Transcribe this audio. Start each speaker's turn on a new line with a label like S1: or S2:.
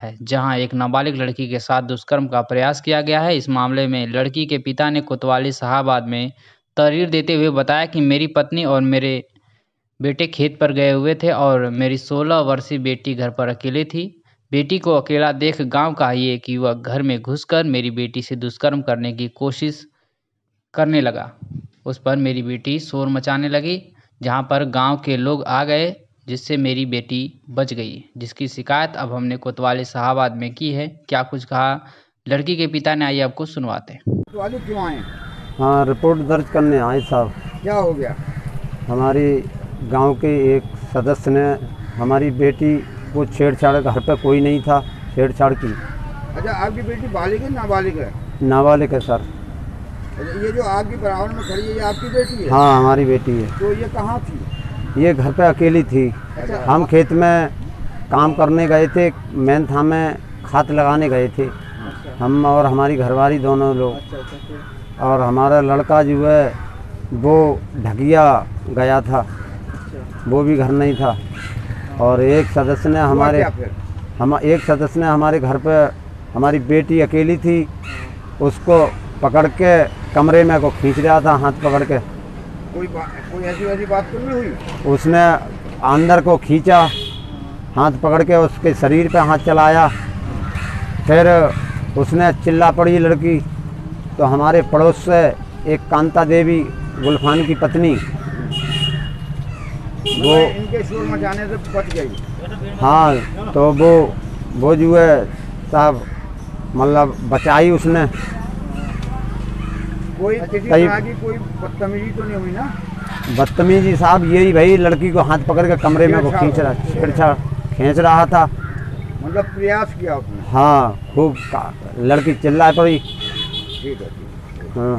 S1: है, जहां एक नाबालिग लड़की के साथ दुष्कर्म का प्रयास किया गया है। इस मामले में लड़की के पिता ने कोतवाली शाहाबाद में तहरीर देते हुए बताया कि मेरी पत्नी और मेरे बेटे खेत पर गए हुए थे और मेरी 16 वर्षीय बेटी घर पर अकेली थी। बेटी को अकेला देख गांव का ही एक युवक घर में घुसकर मेरी बेटी से दुष्कर्म करने की कोशिश करने लगा। उस पर मेरी बेटी शोर मचाने लगी, जहां पर गांव के लोग आ गए, जिससे मेरी बेटी बच गई, जिसकी शिकायत अब हमने कोतवाली शाहाबाद में की है। क्या कुछ कहा लड़की के पिता ने, आइए आपको सुनवाते हैं।
S2: कोतवाली क्यों आए?
S3: हाँ, रिपोर्ट दर्ज करने आए साहब।
S2: क्या हो गया?
S3: हमारी गांव के एक सदस्य ने हमारी बेटी को छेड़छाड़, घर पे कोई नहीं था, छेड़छाड़ की।
S2: अच्छा, आपकी बेटी बालिग है नाबालिग है?
S3: नाबालिग है सर।
S2: अच्छा, ये जो आपकी बराबर में खड़ी है ये आपकी बेटी है?
S3: हाँ, हमारी बेटी है।
S2: तो ये कहाँ थी?
S3: ये घर पे अकेली थी।
S2: अच्छा।
S3: हम खेत में काम करने गए थे, मेन था में खाद लगाने गए थे, हम और हमारी घरवाली दोनों लोग।
S2: अच्छा।
S3: और हमारा लड़का जो है वो ढकिया गया था, वो भी घर नहीं था। और एक सदस्य ने एक सदस्य ने हमारे घर पे, हमारी बेटी अकेली थी, उसको पकड़ के कमरे में को खींच रहा था, हाथ पकड़ के।
S2: कोई ऐसी वैसी बात तो नहीं हुई?
S3: उसने अंदर को खींचा, हाथ पकड़ के उसके शरीर पे हाथ चलाया। फिर उसने चिल्ला पड़ी लड़की, तो हमारे पड़ोस से एक कांता देवी, गुलफान की पत्नी, वो
S2: इनके शोर मचाने से बच गई।
S3: हाँ, तो वो जो है साहब मतलब बचाई उसने।
S2: कोई किसी तरह की कोई बदतमीजी तो नहीं हुई ना?
S3: बदतमीजी साहब यही भाई, लड़की को हाथ पकड़ के कमरे में को छेड़छाड़ खींच रहा था।
S2: मतलब प्रयास किया उसने?
S3: हाँ, खूब लड़की चिल्ला पड़ी।
S2: ठीक है।
S3: हाँ।